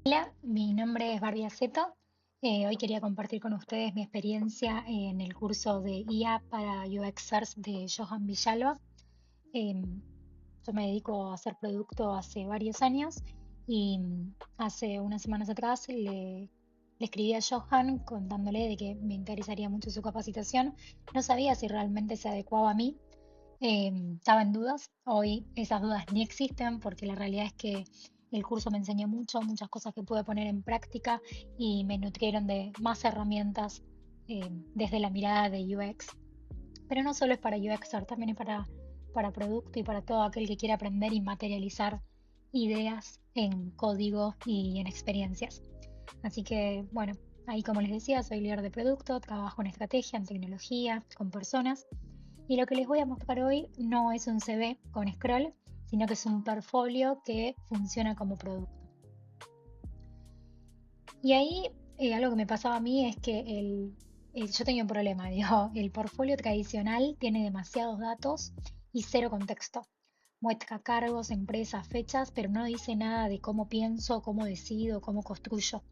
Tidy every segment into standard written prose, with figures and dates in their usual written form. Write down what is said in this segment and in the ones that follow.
Hola, mi nombre es Barbie Aceto. Hoy quería compartir con ustedes mi experiencia en el curso de IA para UXers de Johan Villalba. Em, yo me dedico a hacer producto hace varios años y hace unas semanas atrás le escribí a Johan contándole de que me interesaría mucho su capacitación. No sabía si realmente se adecuaba a mí. Estaba en dudas. Hoy esas dudas ni existen porque la realidad es que el curso me enseñó mucho, muchas cosas que pude poner en práctica y me nutrieron de más herramientas desde la mirada de UX. Pero no solo es para UXer, también es para producto y para todo aquel que quiera aprender y materializar ideas en código y en experiencias. Así que, bueno, ahí como les decía, soy líder de producto, trabajo en estrategia, en tecnología, con personas. Y lo que les voy a mostrar hoy no es un CV con scroll, sino que es un portfolio que funciona como producto. Y ahí algo que me pasaba a mí es que yo tenía un problema, digo, el portfolio tradicional tiene demasiados datos y cero contexto. Muestra cargos, empresas, fechas, pero no dice nada de cómo pienso, cómo decido, cómo construyo.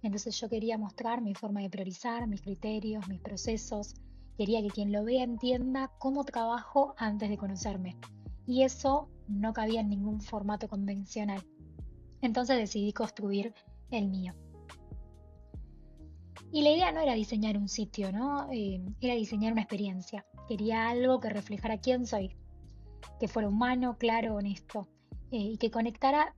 Entonces yo quería mostrar mi forma de priorizar, mis criterios, mis procesos. Quería que quien lo vea entienda cómo trabajo antes de conocerme. Y eso no cabía en ningún formato convencional. Entonces decidí construir el mío. Y la idea no era diseñar un sitio, ¿no? Era diseñar una experiencia. Quería algo que reflejara quién soy, que fuera humano, claro, honesto, y que conectara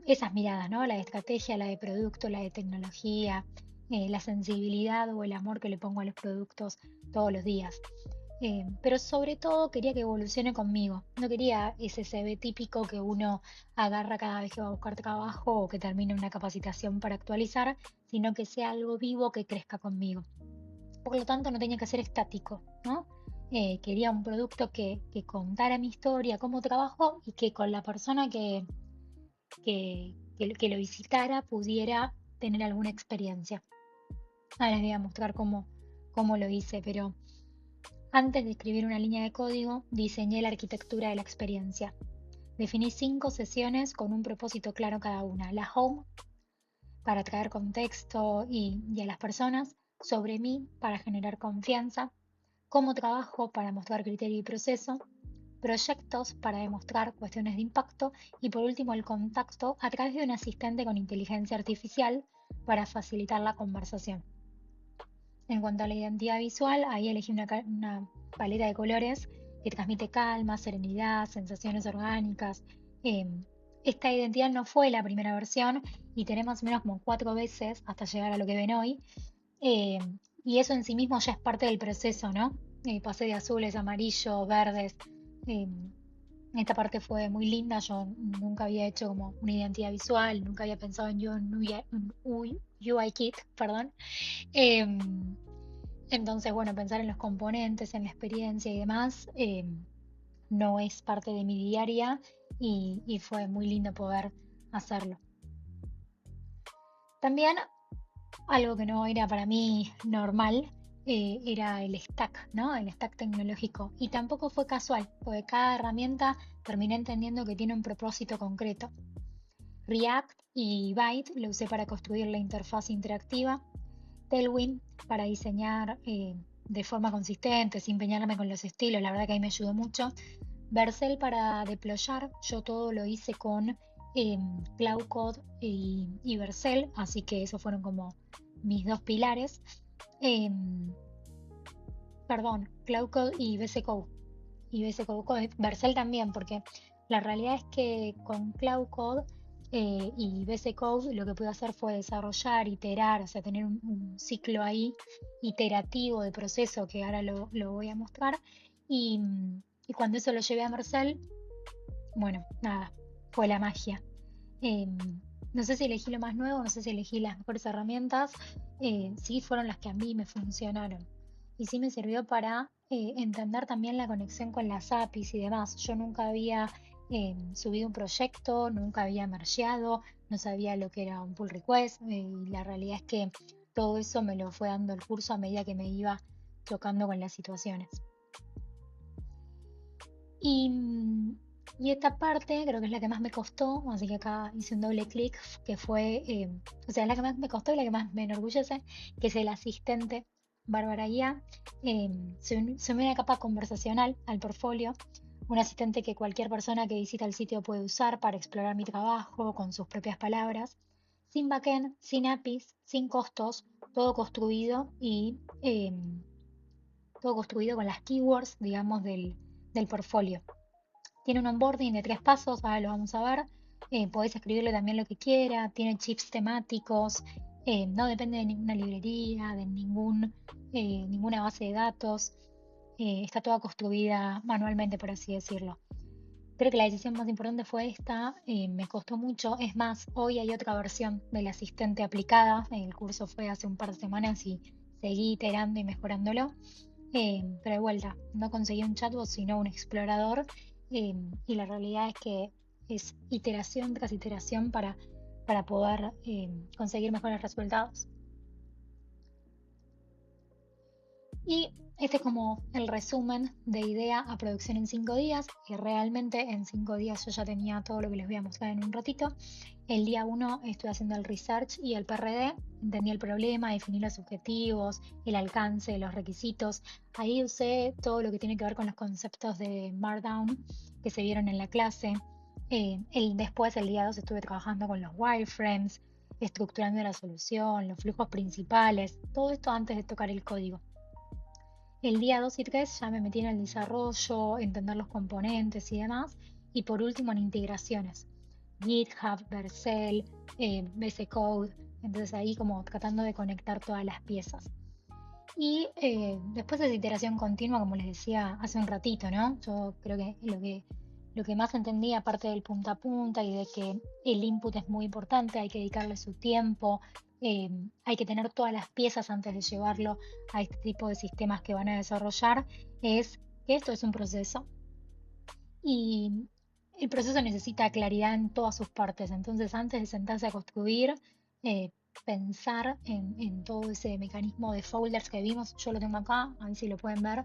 esas miradas, ¿no? La de estrategia, la de producto, la de tecnología, la sensibilidad o el amor que le pongo a los productos todos los días. Pero sobre todo quería que evolucione conmigo. No quería ese CV típico que uno agarra cada vez que va a buscar trabajo o que termine una capacitación para actualizar, sino que sea algo vivo que crezca conmigo. Por lo tanto, no tenía que ser estático, ¿no? Quería un producto que contara mi historia, cómo trabajo y que con la persona que lo visitara pudiera tener alguna experiencia. Ahora les voy a mostrar cómo lo hice, pero antes de escribir una línea de código, diseñé la arquitectura de la experiencia. Definí 5 sesiones con un propósito claro cada una. La home, para traer contexto y a las personas, sobre mí, para generar confianza, cómo trabajo, para mostrar criterio y proceso, proyectos para demostrar cuestiones de impacto y por último el contacto a través de un asistente con inteligencia artificial para facilitar la conversación. En cuanto a la identidad visual, ahí elegí una paleta de colores que transmite calma, serenidad, sensaciones orgánicas. Em, Esta identidad no fue la primera versión y tenemos más o menos como 4 veces hasta llegar a lo que ven hoy. Y eso en sí mismo ya es parte del proceso, ¿no? Pasé de azules, amarillos, verdes. em, Esta parte fue muy linda, yo nunca había hecho como una identidad visual, nunca había pensado en UI kit, perdón. Em, entonces, bueno, pensar en los componentes, en la experiencia y demás, no es parte de mi diaria y fue muy lindo poder hacerlo. También algo que no era para mí normal era el stack, ¿no? El stack tecnológico. Y tampoco fue casual, porque cada herramienta terminé entendiendo que tiene un propósito concreto. React y Byte lo usé para construir la interfaz interactiva. Tailwind para diseñar de forma consistente, sin peñarme con los estilos, la verdad que ahí me ayudó mucho. Vercel para deployar, yo todo lo hice con Cloud Code y Vercel, así que esos fueron como mis dos pilares. Em, Perdón, Cloud Code y VS Code. Y VS Code, Vercel también, porque la realidad es que con Cloud Code y VS Code lo que pude hacer fue desarrollar, iterar, o sea, tener un ciclo ahí iterativo de proceso que ahora lo voy a mostrar. Y, y cuando eso lo llevé a Vercel, bueno, nada, fue la magia. Em, no sé si elegí lo más nuevo, no sé si elegí las mejores herramientas, sí fueron las que a mí me funcionaron. Y sí me sirvió para entender también la conexión con las APIs y demás. Yo nunca había subido un proyecto, nunca había mergeado, no sabía lo que era un pull request, y la realidad es que todo eso me lo fue dando el curso a medida que me iba tocando con las situaciones. Y Y esta parte creo que es la que más me costó, así que acá hice un doble clic, que fue, o sea, la que más me costó y la que más me enorgullece, que es el asistente Bárbara Guía. Sumé una capa conversacional al portfolio, un asistente que cualquier persona que visita el sitio puede usar para explorar mi trabajo con sus propias palabras, sin backend, sin APIs, sin costos, todo construido y todo construido con las keywords, digamos, del portfolio. Tiene un onboarding de 3 pasos, ahora lo vamos a ver. Podés escribirle también lo que quiera, tiene chips temáticos, no depende de ninguna librería, de ninguna base de datos. Está toda construida manualmente, por así decirlo. Creo que la decisión más importante fue esta, me costó mucho. Es más, hoy hay otra versión del asistente aplicada. El curso fue hace un par de semanas y seguí iterando y mejorándolo. Pero de vuelta, no conseguí un chatbot, sino un explorador. Y la realidad es que es iteración tras iteración para poder conseguir mejores resultados. Y este es como el resumen de idea a producción en 5 días. Y realmente en 5 días yo ya tenía todo lo que les voy a mostrar en un ratito. El día 1 estuve haciendo el research y el PRD, entendí el problema, definí los objetivos, el alcance, los requisitos. Ahí usé todo lo que tiene que ver con los conceptos de Markdown que se vieron en la clase. Después, el día 2, estuve trabajando con los wireframes, estructurando la solución, los flujos principales, todo esto antes de tocar el código. El día 2 y 3 ya me metí en el desarrollo, entender los componentes y demás. Y por último en integraciones. GitHub, Vercel, VS Code. Entonces ahí como tratando de conectar todas las piezas. Y después de esa iteración continua, como les decía hace un ratito, ¿no? Yo creo que lo que más entendí, aparte del punta a punta y de que el input es muy importante, hay que dedicarle su tiempo, hay que tener todas las piezas antes de llevarlo a este tipo de sistemas que van a desarrollar, es que esto es un proceso y el proceso necesita claridad en todas sus partes. Entonces, antes de sentarse a construir, eh, pensar en todo ese mecanismo de folders que vimos, yo lo tengo acá, a ver si lo pueden ver.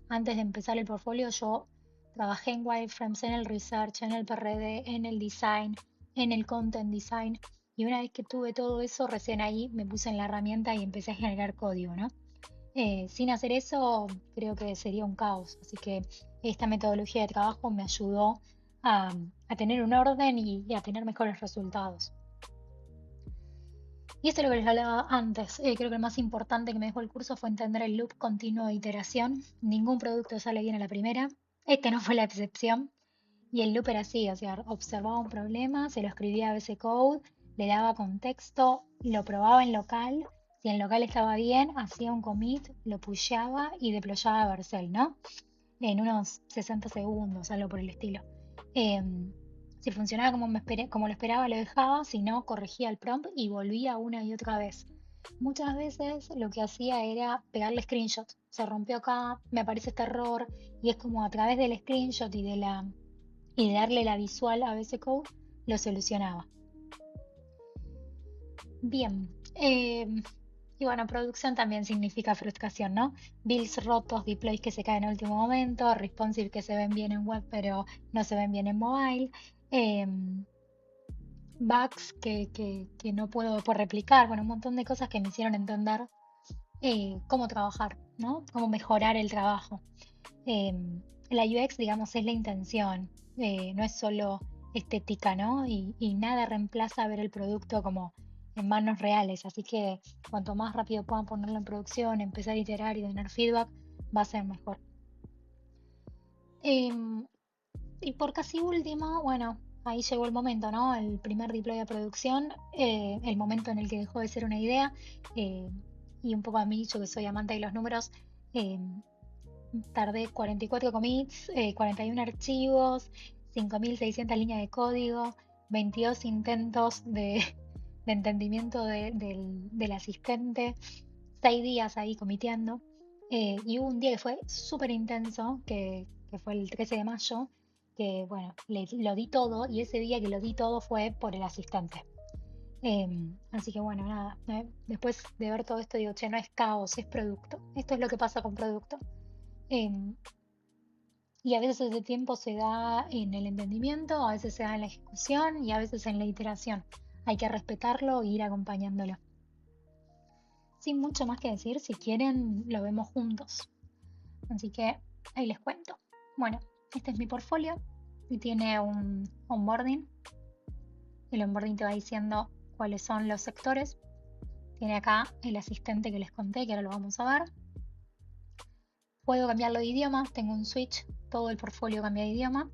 Antes de empezar el portfolio, yo trabajé en wireframes, en el research, en el PRD, en el design, en el content design. Y una vez que tuve todo eso, recién ahí me puse en la herramienta y empecé a generar código, ¿no? Sin hacer eso, creo que sería un caos. Así que esta metodología de trabajo me ayudó a tener un orden y a tener mejores resultados. Y esto es lo que les hablaba antes. Creo que lo más importante que me dejó el curso fue entender el loop continuo de iteración. Ningún producto sale bien a la primera. Este no fue la excepción. Y el loop era así, o sea, observaba un problema, se lo escribía a VS Code, le daba contexto, lo probaba en local. Si en local estaba bien, hacía un commit, lo pusheaba y deployaba a Vercel, ¿no? En unos 60 segundos, algo por el estilo. Em, si funcionaba como lo esperaba, lo dejaba, si no, corregía el prompt y volvía una y otra vez. Muchas veces lo que hacía era pegarle screenshot. Se rompió acá, me aparece este error, y es como a través del screenshot y de darle la visual a VS Code, lo solucionaba. Bien. Y bueno, producción también significa frustración, ¿no? Builds rotos, deploys que se caen en último momento, responsive que se ven bien en web pero no se ven bien en mobile, bugs que no puedo después replicar, bueno, un montón de cosas que me hicieron entender cómo trabajar, ¿no? Cómo mejorar el trabajo. La UX, digamos, es la intención, no es solo estética, ¿no? Y nada reemplaza ver el producto como en manos reales, así que cuanto más rápido puedan ponerlo en producción, empezar a iterar y tener feedback, va a ser mejor. Em, y por casi último, bueno, ahí llegó el momento, ¿no? El primer deploy a producción, el momento en el que dejó de ser una idea, eh, y un poco a mí, yo que soy amante de los números, em, tardé 44 commits, 41 archivos, 5.600 líneas de código, 22 intentos de entendimiento del asistente, 6 días ahí comiteando. Y hubo un día que fue súper intenso, que fue el 13 de mayo, que bueno, lo di todo y ese día que lo di todo fue por el asistente. Así que bueno, nada, después de ver todo esto digo, che, no es caos, es producto. Esto es lo que pasa con producto. Em, Y a veces ese tiempo se da en el entendimiento, a veces se da en la ejecución y a veces en la iteración. Hay que respetarlo e ir acompañándolo. Sin mucho más que decir, si quieren lo vemos juntos. Así que ahí les cuento. Bueno, este es mi portfolio y tiene un onboarding. El onboarding te va diciendo cuáles son los sectores. Tiene acá el asistente que les conté, que ahora lo vamos a ver. Puedo cambiarlo de idioma, tengo un switch, todo el portfolio cambia de idioma.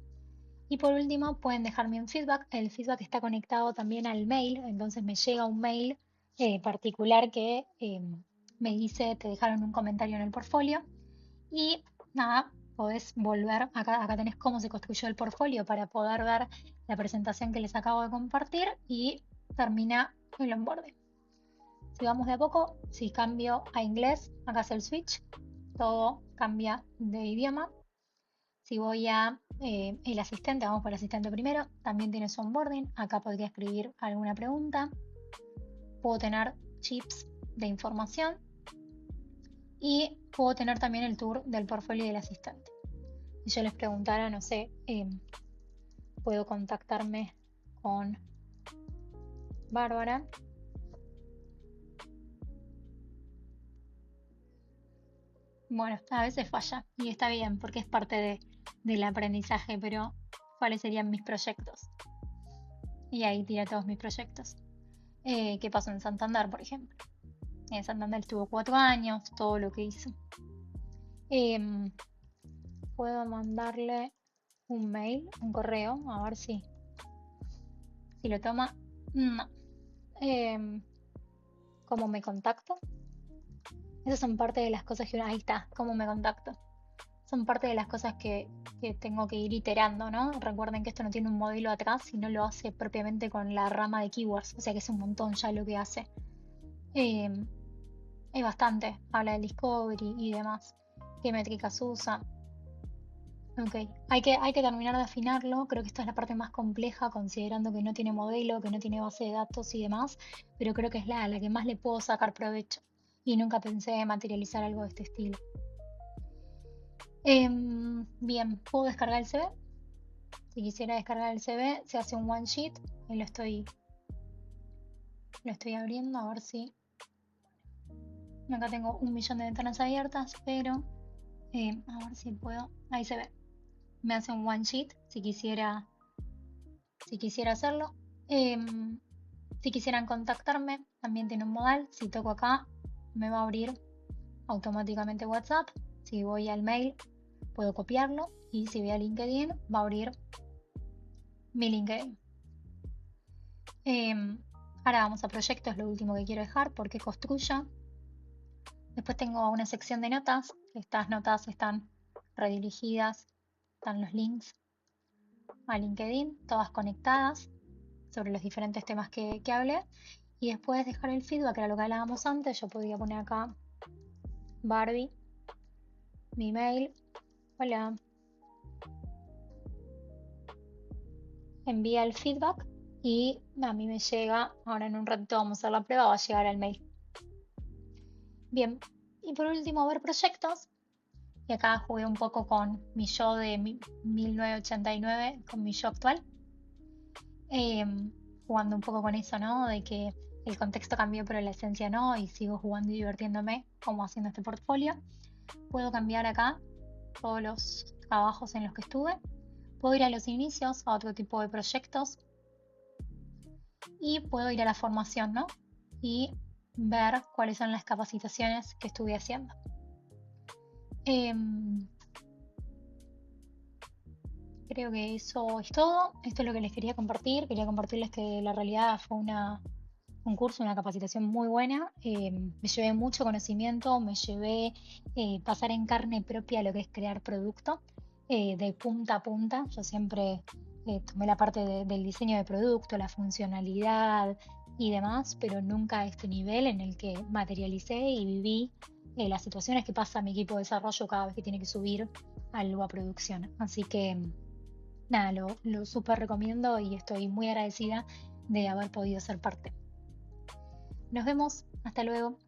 Y por último, pueden dejarme un feedback. El feedback está conectado también al mail, entonces me llega un mail particular que me dice, te dejaron un comentario en el portfolio. Y nada, podés volver, acá tenés cómo se construyó el portfolio para poder ver la presentación que les acabo de compartir y termina el onboarding. Si vamos de a poco, si cambio a inglés, acá es el switch, todo cambia de idioma. Si voy a el asistente, vamos por el asistente primero, también tiene su onboarding, acá podría escribir alguna pregunta, puedo tener chips de información y puedo tener también el tour del portfolio del asistente. Si yo les preguntara, no sé, puedo contactarme con Bárbara. Bueno, a veces falla y está bien porque es parte del aprendizaje, pero ¿cuáles serían mis proyectos? Y ahí tira todos mis proyectos. ¿Qué pasó en Santander, por ejemplo? En Santander estuvo 4 años, todo lo que hizo. Puedo mandarle un mail, un correo, a ver si lo toma. No. ¿Cómo me contacto? Esas son parte de las cosas que ahí está, cómo me contacto. Son parte de las cosas que tengo que ir iterando, ¿no? Recuerden que esto no tiene un modelo atrás, sino lo hace propiamente con la rama de keywords, o sea que es un montón ya lo que hace. Es bastante, habla del discovery y demás. ¿Qué métricas usa? Ok, hay que terminar de afinarlo, creo que esta es la parte más compleja considerando que no tiene modelo, que no tiene base de datos y demás, pero creo que es la que más le puedo sacar provecho y nunca pensé materializar algo de este estilo. Bien, puedo descargar el CV. Si quisiera descargar el CV, se hace un one sheet y lo estoy abriendo a ver si... Acá tengo 1.000.000 de ventanas abiertas, pero a ver si puedo... Ahí se ve. Me hace un one sheet si quisiera hacerlo. Si quisieran contactarme, también tiene un modal. Si toco acá, me va a abrir automáticamente WhatsApp. Si voy al mail, puedo copiarlo. Y si voy a LinkedIn, va a abrir mi LinkedIn. Ahora vamos a proyectos, lo último que quiero dejar, porque construya. Después tengo una sección de notas. Estas notas están redirigidas, están los links a LinkedIn, todas conectadas sobre los diferentes temas que hablé. Y después dejar el feedback, que era lo que hablábamos antes. Yo podría poner acá Barbie, mi mail. Hola. Envía el feedback y a mí me llega, ahora en un ratito vamos a hacer la prueba, va a llegar al mail. Bien, y por último ver proyectos. Y acá jugué un poco con mi yo de 1989, con mi yo actual. Jugando un poco con eso, ¿no? De que el contexto cambió pero la esencia no, y sigo jugando y divirtiéndome como haciendo este portfolio. Puedo cambiar acá todos los trabajos en los que estuve. Puedo ir a los inicios, a otro tipo de proyectos. Y puedo ir a la formación, ¿no? Y ver cuáles son las capacitaciones que estuve haciendo. Creo que eso es todo. Esto es lo que les quería compartir. Quería compartirles que la realidad fue un curso, una capacitación muy buena. Me llevé mucho conocimiento, me llevé pasar en carne propia lo que es crear producto de punta a punta. Yo siempre tomé la parte del diseño de producto, la funcionalidad y demás, pero nunca a este nivel en el que materialicé y viví las situaciones que pasa mi equipo de desarrollo cada vez que tiene que subir algo a producción. Así que nada, lo súper recomiendo y estoy muy agradecida de haber podido ser parte. Nos vemos, hasta luego.